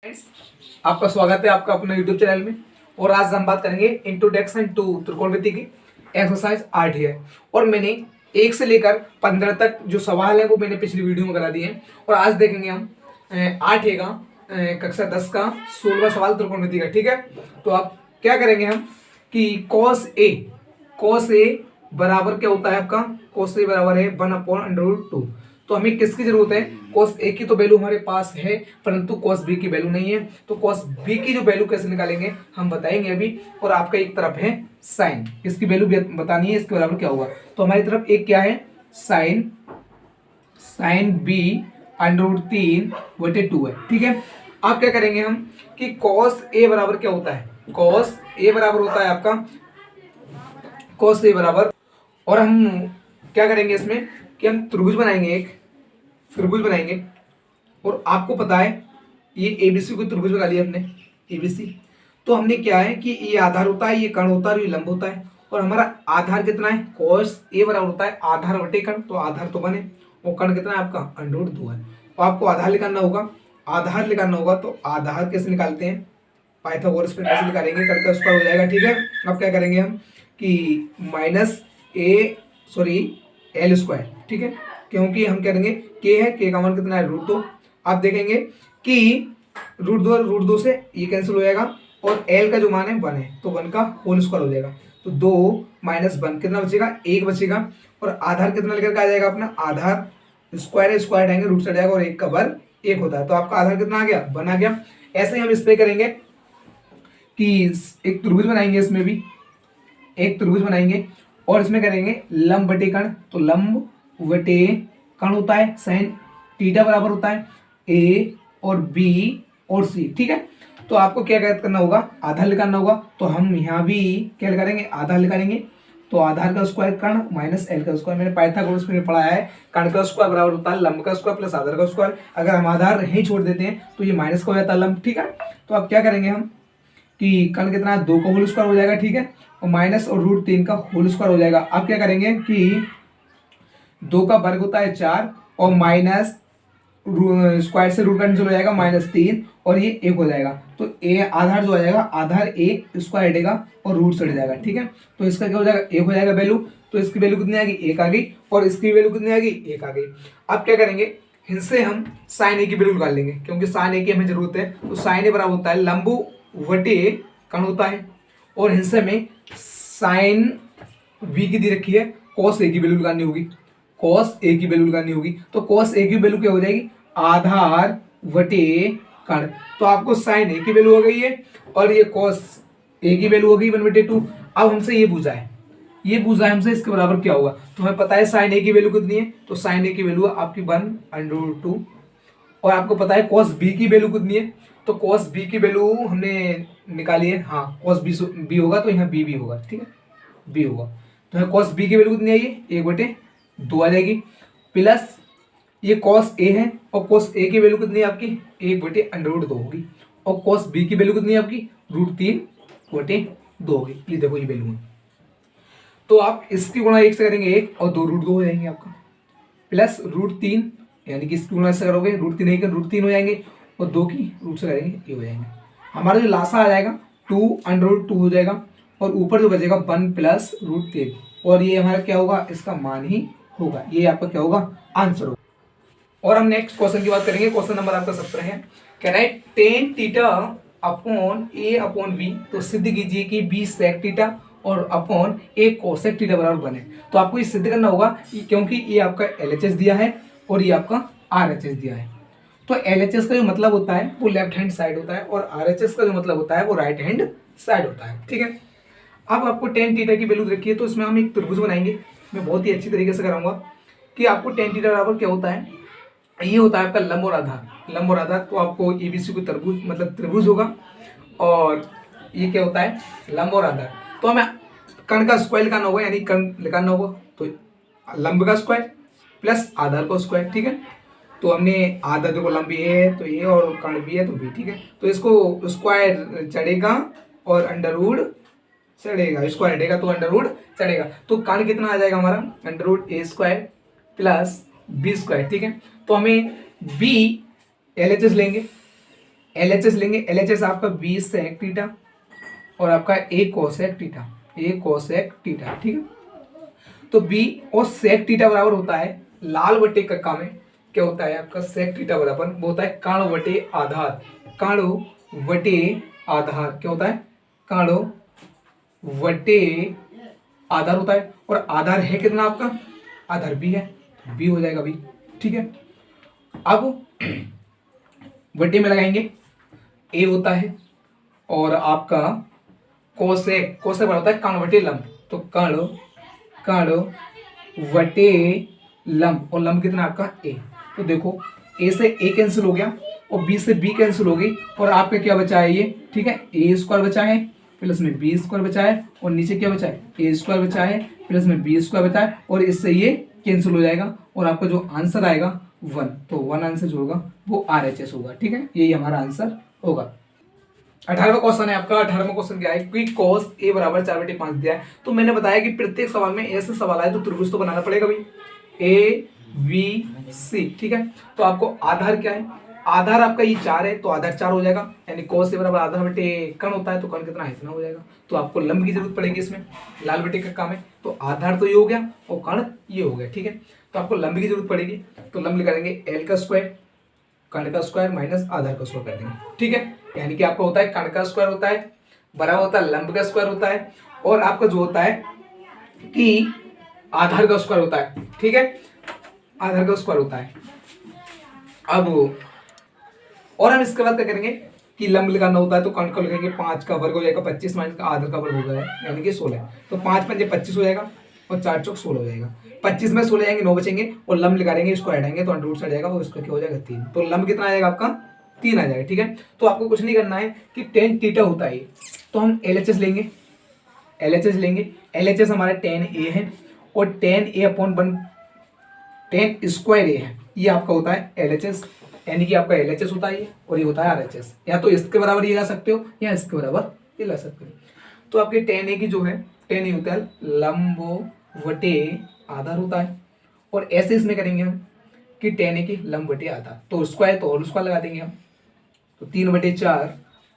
Friends, आपका स्वागत है आपका अपने YouTube चैनल में। और आज हम बात करेंगे इंट्रोडक्शन टू त्रिकोणमिति की एक्सरसाइज 8 है। और मैंने 1 से लेकर 15 तक जो सवाल है वो मैंने पिछली वीडियो में करा दिए हैं। और आज देखेंगे हम 8 है का कक्षा 10 का 16वां सवाल त्रिकोणमिति का। ठीक है, तो आप क्या करेंगे हम कि cos a बराबर क्या होता है आपका, cos a बराबर है 1/√2। तो हमें किसकी जरूरत है, cos a की तो वैल्यू हमारे पास है परंतु cos b की वैल्यू नहीं है। तो cos b की जो वैल्यू कैसे निकालेंगे हम बताएंगे अभी। और आपका एक तरफ है साइन, इसकी वैल्यू बतानी है, इसके बराबर क्या होगा। तो हमारी तरफ एक क्या है साइन b√3/2 है। ठीक है, आप क्या करेंगे हम कि cos a बराबर क्या होता है, cos a बराबर होता है आपका cos a बराबर। और हम क्या करेंगे इसमें कि हम त्रिभुज बनाएंगे, एक त्रिभुज बनाएंगे। और आपको पता है ये एबीसी को त्रिभुज बना लिया हमने एबीसी। तो हमने क्या है कि ये आधार होता है, ये कर्ण होता है और ये लंब होता है। और हमारा आधार कितना है, cos a बराबर होता है आधार बटे कर्ण, तो आधार तो बने और कर्ण कितना है आपका √2 है। तो आपको आधार निकालना होगा, आधार निकालना होगा। तो आधार कैसे निकालते हैं, पाइथागोरस पे कैसे निकालेंगे, कर्ण का स्क्वायर हो जाएगा। ठीक है, अब क्या करेंगे हम कि -l स्क्वायर। ठीक है, क्योंकि हम करेंगे k है, k का मान कितना है √2। आप देखेंगे कि √2 से ये कैंसिल हो जाएगा और l का जो मान है 1 है, तो 1 का होल स्क्वायर हो जाएगा। तो 2 - 1 कितना बचेगा, 1 बचेगा। और आधार कितना लेकर के आ जाएगा अपना, आधार स्क्वायर है, स्क्वायर आएंगे रूट चढ़ जाएगा और 1 का वर्ग 1 होता है। तो आपका आधार कितना आ गया, 1 आ गया। ऐसे ही हम इस पे करेंगे कि एक त्रिभुज बनाएंगे, इसमें भी एक त्रिभुज बनाएंगे और इसमें करेंगे लंब बटे कर्ण। तो लंब बटे कर्ण होता है साइन थीटा बराबर होता है a और b और c। ठीक है, तो आपको क्या करना होगा, आधार निकालना होगा। तो हम यहाँ भी क्या निकालेंगे, आधार निकालेंगे। तो आधार का स्क्वायर कर्ण माइनस l का स्क्वायर, मैंने पाइथागोरस में पढ़ाया है कर्ण का स्क्वायर बराबर होता है लंब का स्क्वायर प्लस आधार का स्क्वायर। अगर हम आधार नहीं छोड़ देते हैं तो ये माइनस का हो जाता है लंब। ठीक है, तो अब क्या करेंगे हम कि कर्ण कितना 2 का होल स्क्वायर हो जाएगा। ठीक है, और माइनस और √3 का होल स्क्वायर हो जाएगा। अब क्या करेंगे कि 2 का वर्ग होता है 4 और माइनस स्क्वायर से रूट कैंसिल हो जाएगा -3 और ये 1 हो जाएगा। तो ए आधार जो आ जाएगा, आधार a स्क्वायर हटेगा और रूट चढ़ जाएगा। ठीक है, तो इसका क्या हो जाएगा, 1 हो जाएगा वैल्यू। तो इसकी वैल्यू कितनी आएगी, 1 आ गई। और इसकी वैल्यू कितनी आ गई, 1 आ गई। अब क्या करेंगे, इनसे हम साइन a की वैल्यू निकाल लेंगे क्योंकि साइन a की हमें जरूरत है। तो साइन a बराबर होता है लंब बटे कर्ण होता है। और हिस्से में साइन b की दी रखी है, cos a की वैल्यू निकालनी होगी, cos a की वैल्यू निकालनी होगी। तो cos a की वैल्यू क्या हो जाएगी, आधार बटे कर्ण। तो आपको साइन a की वैल्यू हो गई है और ये cos a की वैल्यू हो गई 1/2। अब हमसे ये पूछा है, हमसे इसके बराबर क्या होगा। तो हमें पता है साइन a की वैल्यू कितनी है, तो साइन a की वैल्यू आपकी 1/2। और आपको पता है cos b की वैल्यू कितनी है, तो cos b की वैल्यू हमने निकाली है। हाँ, cos b होगा तो यहाँ b भी होगा। ठीक है, b होगा। तो यहाँ cos b की वैल्यू कितनी आई है, 1/2 आ जाएगी। प्लस ये cos a है और cos a की वैल्यू कितनी है आपकी, 1/√2 होगी। और cos b की वैल्यू कितनी है आपकी, √3/2 होगी। ये देखो ये वैल्यू है। तो आप इसकी गुणा 1 से करेंगे 1 और 2 √2 हो जाएंगे आपका। प्लस √3 यानी कि इसकी गुणा से करोगे √3 नहीं कर √3 हो जाएंगे और 2 की रूट से करेंगे ये हो जाएंगे। हमारा जो लासा आ जाएगा 2/√2 हो जाएगा और ऊपर जो बचेगा 1 + √3 और ये हमारा क्या होगा, इसका मान ही होगा। ये आपका क्या होगा, आंसर होगा। और हम नेक्स्ट क्वेश्चन की बात करेंगे। क्वेश्चन नंबर आपका 17 है। कह रहा है tan θ/a/b। तो सिद्ध कीजिए कि b sec θ और अपॉन a cosec θ बराबर बने। तो आपको ये सिद्ध करना होगा क्योंकि ये आपका LHS दिया है और ये आपका RHS दिया है। तो LHS का जो मतलब होता है वो लेफ्ट हैंड साइड होता है और RHS का जो मतलब होता है वो राइट हैंड साइड होता है। ठीक है, अब आपको tan θ की वैल्यू रखी है। तो इसमें हम एक त्रिभुज बनाएंगे, मैं बहुत ही अच्छी तरीके से कराऊंगा कि आपको tan θ बराबर क्या होता है। ये होता है आपका लंब और आधार, लंब और आधार। तो आपको एबीसी को त्रिभुज मतलब त्रिभुज होगा और ये क्या होता है, लंब और आधार। तो हमें कर्ण का स्क्वायर निकालना होगा यानी कर्ण निकालना होगा। तो लंब का स्क्वायर प्लस आधार का स्क्वायर। ठीक है, तो हमने आधा देखो लंब ये है तो ये और कर्ण भी है तो भी। ठीक है, तो इसको स्क्वायर चढ़ेगा और अंडर चढ़ेगा, स्क्वायर हटेगा तो अंडर चढ़ेगा। तो कर्ण कितना आ जाएगा हमारा, √a² प्लस b²। ठीक है, तो हमें b LHS लेंगे LHS लेंगे, LHS आपका बी सेक थीटा और आपका ए कोसेक थीटा, ए कोसेक थीटा, ठीक है। तो बी और सेक थीटा बराबर होता है लाल बटे कक्का में क्या होता है आपका सेक थीटा बराबर वो होता है कर्ण बटे आधार, कर्ण बटे आधार क्या होता है कर्ण बटे आधार होता है। और आधार है कितना आपका, आधार बी है, बी हो जाएगा बी, ठीक है। अब बटे में लगाएंगे, ए होता है और आपका कोसेक, कोसेक बराबर होता है कर्ण बटे लंब, तो कर्ण बटे लंब और लंब कितना आपका ए। तो देखो ए से ए कैंसिल हो गया और बी से बी कैंसिल हो गई और आपका क्या बचा है ये, ठीक है, ए स्क्वायर बचा है प्लस में बी स्क्वायर बचा है और नीचे क्या बचा है ए स्क्वायर बचा है प्लस में बी स्क्वायर बचा है और इससे ये कैंसिल हो जाएगा और आपका जो आंसर आएगा 1, तो 1 आंसर जो होगा वो RHS होगा, ठीक है, यही हमारा आंसर होगा। 18वां क्वेश्चन है आपका। 18वां क्वेश्चन क्या है कि cos a बराबर 4/5 दिया है। तो मैंने बताया कि प्रत्येक सवाल में ऐसे सवाल आए तो त्रिभुज तो बनाना पड़ेगा भाई, ABC, ठीक है। तो आपको आधार क्या है, आधार आपका ये 4 है तो आधार 4 हो जाएगा, यानी cos a बराबर आधार बटे कर्ण होता है तो कर्ण कितना है इतना हो जाएगा। तो आपको लंब की जरूरत पड़ेगी इसमें, लाल बटे का काम है, तो आधार तो ये हो गया और कर्ण ये हो गया, ठीक है। तो आपको लंब की जरूरत पड़ेगी तो लंब लिखा देंगे L का स्क्वायर, कर्ण का स्क्वायर माइनस आधार का स्क्वायर कर देंगे, ठीक है। यानी कि आपका होता है कर्ण का स्क्वायर होता है बराबर होता है लंब का स्क्वायर होता है और आपका जो होता है कि आधार का स्क्वायर होता है, ठीक है, आधार का स्क्वायर होता है। अब और हम इसके बाद क्या करेंगे कि लंब निकालना होता है तो कर्ण को लिखेंगे 5 का वर्ग हो जाएगा 25 माइनस का आधार का वर्ग हो गया यानी कि 16, तो 5 पंजे 25 हो जाएगा और 4 चौक 16 हो जाएगा। 25 में 16 जाएंगे 9 बचेंगे और लंब लगा देंगे, इसको हटाएंगे तो अंडर रूट से जाएगा और इसका क्या हो जाएगा 3, तो लंब कितना आ जाएगा आपका 3 आ जाएगा, ठीक है। तो आपको कुछ नहीं करना है कि tan थीटा होता है तो हम LHS लेंगे, LHS लेंगे, LHS हमारा tan a है और tan a upon 1 tan square a है, ये आपका होता है LHS, यानी कि आपका LHS होता है ये और ये होता है RHS। या तो इसके बराबर ये ला सकते हो या इसके बराबर ये ला सकते हो। तो आपके tan a की जो है tan a होता है लंब बटे आधार होता है और ऐसे इसमें करेंगे हम कि tan a की लंब बटे आधार, तो स्क्वायर तो और स्क्वायर लगा देंगे हम, तो 3/4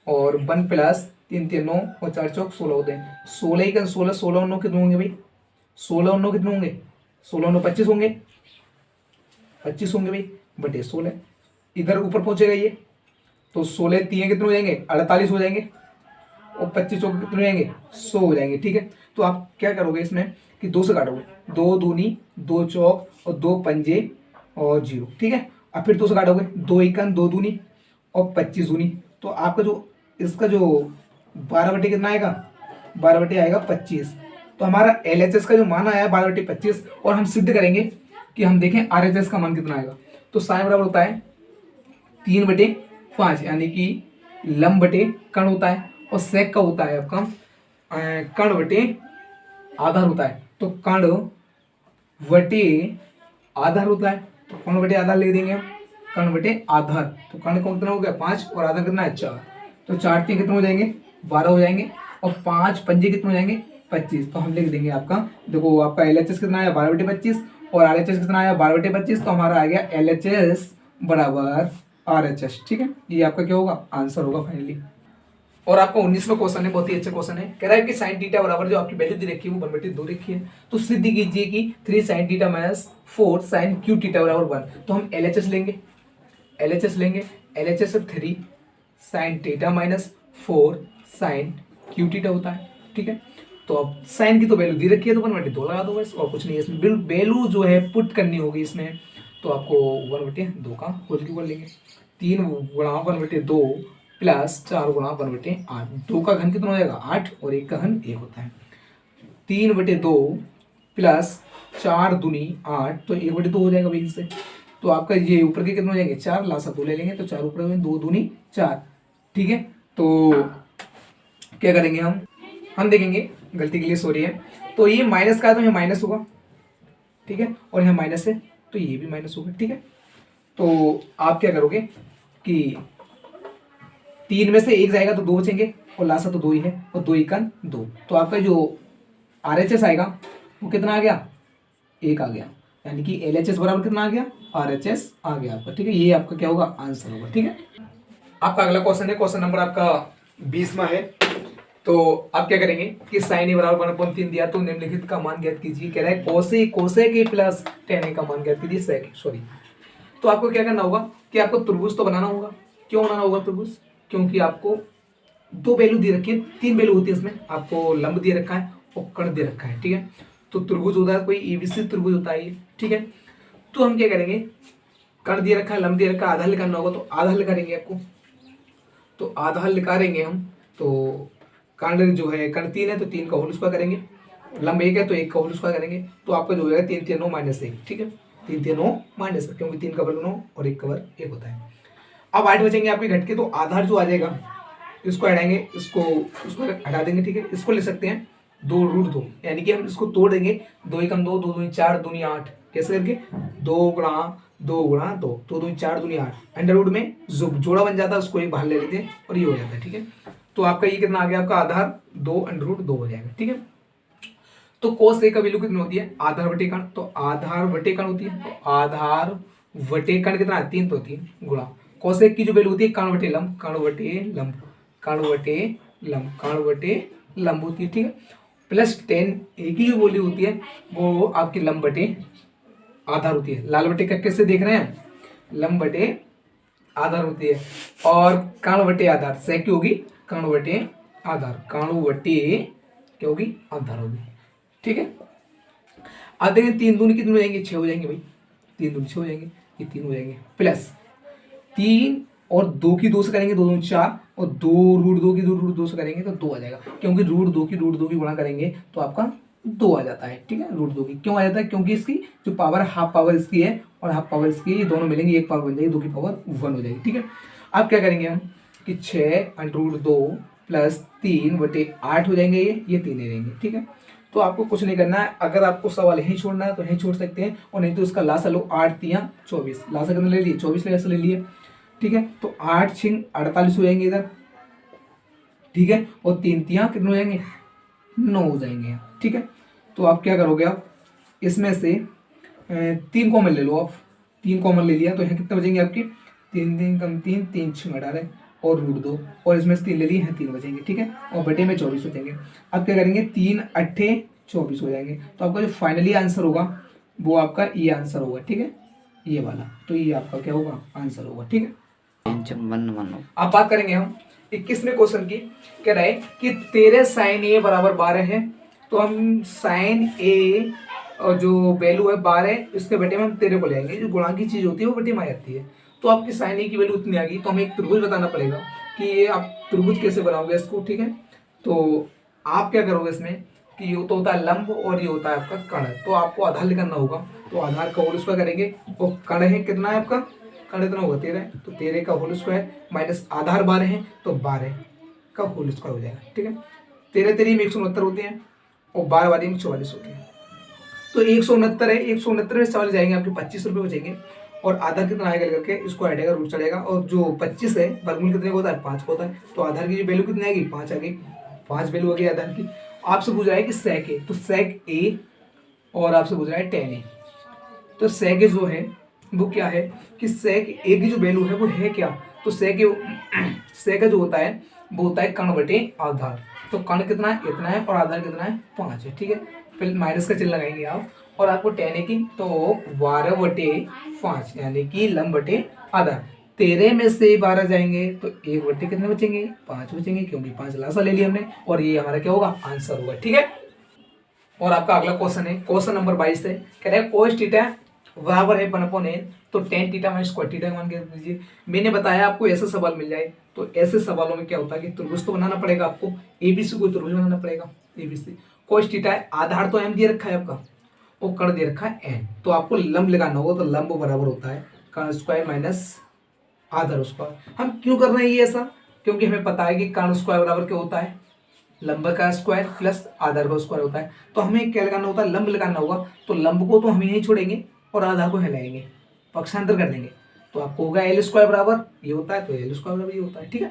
और 1 प्लस 3 3 9 और 4 चौक 16 होते हैं, 16 ही 16 16 और 9 कितने होंगे भाई, 16 और 9 कितने होंगे, 16 और 9 25 होंगे, 25 होंगे भाई बटे 16, इधर ऊपर पहुंचेगा ये तो 16 3 कितने हो जाएंगे 48 हो जाएंगे और 25 चौक कितने हो जाएंगे 100 हो जाएंगे, ठीक है। तो आप क्या करोगे इसमें कि 2 से काटोगे, 2 दूनी 2 चौक और 2 पंजे और 0, ठीक है। अब फिर 2 से काटोगे 2 एकन 2 दूनी और 25 दूनी, तो आपका जो इसका जो 12 बटे कितना आएगा 12 बटे आएगा 25, तो हमारा LHS का जो मान आया 12/25 और हम सिद्ध करेंगे कि हम देखें RHS का मान कितना आएगा। तो साइन बराबर होता है 3/5 यानी कि लंब बटे कर्ण होता है और सेक का होता है आपका कर्ण बटे आधार होता है, तो कर्ण बटे आधार होता है, तो कर्ण बटे आधार ले देंगे हम, कर्ण बटे आधार, तो कर्ण का कितना हो गया 5 और आधार कितना है 4, तो 4 3 कितने हो जाएंगे 12 हो जाएंगे और 5 पंजे कितने हो जाएंगे 25, तो हम लिख देंगे आपका देखो आपका LHS कितना आया 12/25 और RHS कितना आया 12/25, तो हमारा आ गया LHS बराबर RHS, ठीक है, ये आपका क्या होगा आंसर होगा फाइनली। और आपका 19वां क्वेश्चन है, बहुत ही अच्छा क्वेश्चन है, कह रहा है कि sin थीटा बराबर जो आपकी वैल्यू दी रखी है वो 1/2 रखी है, तो सिद्ध कीजिए कि 3 sin theta minus 4 sin q theta बराबर 1, तो हम LHS लेंगे, LHS लेंगे, LHS से 3 sin theta minus 4 sin q theta होता है, ठीक है। तो अब साइन की तो वैल्यू दी रखी है तो 1/2 लगा दो बस, और कुछ नहीं है इसमें, वैल्यू जो है पुट करनी होगी इसमें, तो आपको 1/2 का होल क्यूब कर लेंगे, 3 गुणा 1/2 प्लस 4 गुणा 1/8, 2 का घन कितना हो जाएगा 8 और 1 का घन 1 होता है, 3/2 प्लस 4 दूनी 8 तो 1/2 हो जाएगा भाई इससे, तो आपका ये ऊपर के कितने हो जाएंगे 4 लासा 2 ले लेंगे तो 4 ऊपर 2 दूनी 4, ठीक है। तो क्या करेंगे हम देखेंगे, गलती के लिए सॉरी है, तो ये माइनस का है तो यहाँ माइनस होगा, ठीक है, और यहाँ माइनस है तो ये भी माइनस होगा, ठीक है। तो आप क्या करोगे कि 3 में से 1 जाएगा तो 2 बचेंगे और लासा तो 2 ही है और 2 एकन 2, तो आपका जो RHS आएगा वो कितना आ गया 1 आ गया, यानी कि LHS बराबर कितना आ गया RHS आ गया आपका, ठीक है, ये आपका क्या होगा आंसर होगा, ठीक है। आपका अगला क्वेश्चन है, क्वेश्चन नंबर आपका 20वां है। तो आप क्या करेंगे कि साइन ए बराबर 1/3 दिया तो निम्नलिखित का मान ज्ञात कीजिए। कह रहा है कोसेक ए प्लस टेन ए का मान ज्ञात कीजिए, सेक सॉरी। तो आपको क्या करना होगा कि आपको त्रिभुज तो बनाना होगा। क्यों बनाना होगा त्रिभुज? क्योंकि आपको दो वैल्यू दे रखी है, तीन वैल्यू होती है इसमें। आपको लंब दे रखा है और कर्ण दे रखा है, ठीक है। तो त्रिभुज होता है, कोई एबीसी त्रिभुज होता है ये, ठीक है। तो हम क्या करेंगे, कर्ण दे रखा है, लंब दे रखा है, आधा हल करना होगा। तो आधा हल करेंगे आपको, तो आधा हल निकालेंगे हम। तो कर्ण जो है, कर्ण 3 है तो 3 का होल स्क्वायर करेंगे, लंब 1 है तो 1 का होल स्क्वायर करेंगे। तो आपका जो हो जाएगा 3 3 9 -1, ठीक है। 3 3 9 -1, क्योंकि 3 का वर्ग 9 और 1 का वर्ग 1 होता है। अब 8 बचेंगे आपके घट के, तो आधार जो आ जाएगा इसको हटाएंगे, इसको हटा देंगे, ठीक है। इसको ले सकते हैं 2√2, यानी कि हम इसको तोड़ देंगे। 2 1 2, 2 2 4, 2 8, कैसे करके 2 गुणा 2 गुणा 2, 2 2 4, 2 8, अंडर रूट में जो जोड़ा बन जाता है उसको एक बाहर ले लेते हैं और ये हो जाता है, ठीक है। तो आपका ये कितना आ गया, आपका आधार 2 √2 हो जाएगा, ठीक है। तो कोस ए का वैल्यू कितनी होती है, आधार बटे कर्ण। तो आधार बटे कर्ण होती है, तो आधार बटे कर्ण कितना है, 3, तो 3 गुणा कोस ए की जो वैल्यू होती है कर्ण बटे लंब, कर्ण बटे लंब, कर्ण बटे लंब, कर्ण बटे लंब होती है, ठीक है। प्लस 10 ए की जो वैल्यू होती है वो आपकी लंब बटे आधार होती है। लाल बटे का कैसे देख रहे हैं, लंब बटे आधार होती है। और कर्ण बटे आधार से क्या होगी, कर्ण बटे आधार, कर्ण बटे क्या होगी, आधार होगी, ठीक है। अब देखें 3 दूनी कितने हो जाएंगे, 6 हो जाएंगे भाई, 3 दूनी 6 हो जाएंगे, ये 3 हो जाएंगे। प्लस 3 और 2 की 2 से करेंगे, 2 2 4, और 2√2 की 2√2 से करेंगे तो 2 आ जाएगा, क्योंकि √2 की गुणा करेंगे तो आपका 2 आ जाता है, ठीक है। √2 की क्यों आ जाता है, क्योंकि इसकी जो पावर हाफ पावर इसकी है और हाफ पावर इसकी, ये दोनों मिलेंगे, एक पावर बन जाएगी, 2 की पावर 1 हो जाएगी, ठीक है। अब क्या करेंगे हम कि 6√2 प्लस 3/8 हो जाएंगे, ये 3 ही रहेंगे, ठीक है। तो आपको कुछ नहीं करना है, अगर आपको सवाल यहीं छोड़ना है तो यहीं छोड़ सकते हैं, और नहीं तो इसका लासा लो, 8 3 24, लासा कितना ले लिए, 24 ले लिए, ठीक है। तो 8 6 48 हो जाएंगे इधर, ठीक है। और 3 3 कितने हो जाएंगे, 9 हो जाएंगे, ठीक है। तो आप क्या करोगे, आप इसमें से 3 कॉमन ले लो, आप 3 कॉमन ले लिया तो यहाँ कितने बचेंगे आपके, 3 3 कम 3 3 6 18 और √2, और इसमें से 3 ले लिए हैं, 3 बचेंगे, ठीक है। और बटे में 24 बचेंगे। अब क्या करेंगे, 3 8 24 हो जाएंगे। तो आपका जो फाइनली आंसर होगा वो आपका ये आंसर होगा, ठीक है, ये वाला। तो ये आपका क्या होगा, आंसर होगा, ठीक है। अब बात करेंगे हम 21वें क्वेश्चन की। कह रहा है कि तेरे साइन ए बराबर 12 है। तो हम साइन ए और जो वैल्यू है 12, इसके बटे में हम 13 को लेंगे। जो गुणा की चीज होती है वो बटे में आ जाती है। तो आपकी साइन ए की वैल्यू इतनी आ गई, तो हमें एक त्रिभुज बताना पड़ेगा कि ये आप त्रिभुज कैसे बनाओगे इसको, ठीक है। तो आप क्या करोगे इसमें कि ये तो होता है लंब और ये होता है आपका कर्ण, तो आपको आधार निकालना होगा। तो आधार का होल स्क्वायर करेंगे, और कर्ण है कितना है आपका, कर्ण इतना होगा 13, तो 13 का होल स्क्वायर माइनस आधार 12 है तो 12 का होल स्क्वायर हो जाएगा, ठीक है। 13 13 में 169 होते हैं और 12 वाले में 44 होते हैं। तो 169 है, 169 में 40 जाएंगे, आपके 25 रुपये बचेंगे। और आधार कितना आएगा करके इसको हटेगा, रूट चलेगा। और जो 25 है वर्गमूल कितने का होता है, 5 का होता है। तो आधार की जो वैल्यू कितनी आएगी, 5 आ गई, 5 वैल्यू आ गई आधार की। आपसे पूछ रहा है कि सेक ए, तो सेक ए, और आपसे पूछ रहा है टेन ए। तो सेक ए जो है वो क्या है कि सेक ए की जो वैल्यू है वो है क्या, तो सेक जो होता है वो होता है कर्ण बटे आधार। तो कर्ण कितना है, इतना है, और आधार कितना है, 5 है, ठीक है। फिर माइनस का चिन्ह लगाएंगे आप, और आपको टेन ए की तो 12/5 यानी कि लंब बटे आधार। 13 में से 12 जाएंगे तो 1 बटे कितने बचेंगे, 5 बचेंगे, क्योंकि 5 लासा ले लिया हमने, और ये हमारा क्या होगा, आंसर होगा, ठीक है। और आपका अगला क्वेश्चन है, क्वेश्चन नंबर 22 है। कह रहे हैं कोस थीटा बराबर है 1/n, तो tan theta minus cot theta मान के दीजिए। मैंने बताया आपको ऐसा सवाल मिल जाए तो ऐसे सवालों में क्या होता है कि त्रिभुज तो बनाना पड़ेगा आपको, एबीसी को त्रिभुज बनाना पड़ेगा, एबीसी। कोस थीटा है, आधार तो m दिए रखा है आपका, और कर्ण दे रखा है n, तो आपको लंब लगाना होगा। तो लंब बराबर होता है कर्ण स्क्वायर माइनस आधार स्क्वायर। हम क्यों कर रहे हैं ये ऐसा, क्योंकि हमें पता है कि कर्ण स्क्वायर बराबर क्या होता है, लंब का स्क्वायर प्लस आधार का स्क्वायर होता है। तो हमें क्या लगाना होता है, लंब लगाना होगा। तो लंब को तो हम यहीं छोड़ेंगे और आधार को हिलाएंगे, पक्षांतर कर देंगे, तो आपको होगा एल स्क्वायर बराबर ये होता है, तो एल स्क्वायर बराबर ये होता है, ठीक है।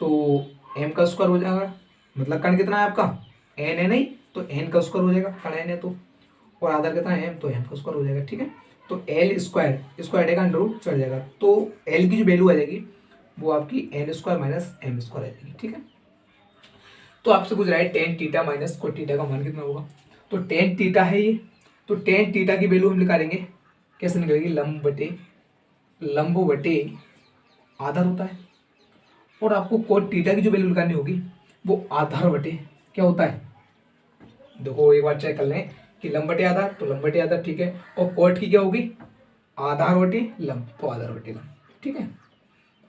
तो एम का स्क्वायर हो जाएगा, मतलब कर्ण कितना है आपका, एन है नहीं, तो एन का स्क्वायर हो जाएगा, कर्ण एन है तो, और आधार कितना है एम, तो एम का स्क्वायर हो जाएगा, ठीक है। तो एल स्क्वायर, इसको हटेगा अंडर रूट चढ़ जाएगा, तो एल की जो वैल्यू आ जाएगी वो आपकी N square minus M square आ जाएगी, ठीक है। तो आपसे पूछ रहा है tan theta minus cot theta का मान कितना होगा। तो टेन थीटा है ये, तो टेन थीटा की वैल्यू हम निकालेंगे, कैसे निकलेगी, लंब बटे आधार होता है। और आपको कोट थीटा की जो वैल्यू निकालनी होगी वो आधार बटे क्या होता है, देखो एक बार चेक कर लें कि लंब बटे आधार, तो लंब बटे आधार, ठीक है। और कोट की क्या होगी, आधार बटे लंब, तो आधार बटे लंब, ठीक है।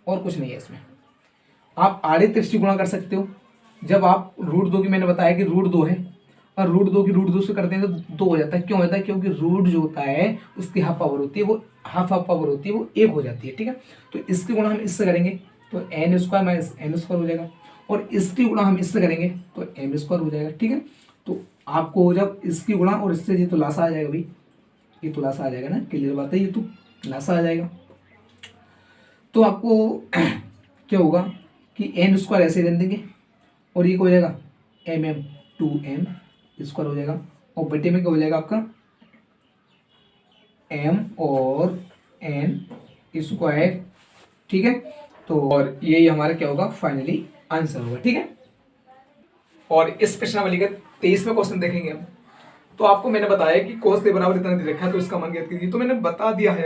और कुछ नहीं है इसमें। आप आड़े तिरछी गुणा कर सकते हो। जब आप √2 की, मैंने बताया कि √2 है, और √2 की √2 से करते हैं तो 2 हो जाता है। क्यों होता है, क्योंकि रूट जो होता है उसकी हाफ पावर होती है, वो हाफ पावर होती है, वो 1 हो जाती है, ठीक है। तो इसकी गुणा हम इससे करेंगे तो N square minus M square हो जाएगा, और इसकी गुणा हम इससे करेंगे तो एम स्क्वायर हो जाएगा, ठीक है। तो आपको जब इसकी गुणा और इससे ये तो लासा आ जाएगा भाई, ये तो लासा आ जाएगा ना, क्लियर बात है, ये तो लासा आ जाएगा। तो आपको क्या होगा कि एन स्क्वायर ऐसे रख देंगे, और ये क्या हो जाएगा, एम 2m स्क्वायर हो जाएगा, और बटे में क्या हो जाएगा आपका m और n स्क्वायर, ठीक है। तो और यही हमारा क्या होगा, फाइनली आंसर होगा, ठीक है। और इस प्रश्नावली का 23वां क्वेश्चन देखेंगे हम। तो आपको मैंने बताया कि cos के बराबर इतना दे रखा है, तो इसका मान ज्ञात कीजिए। तो मैंने बता दिया है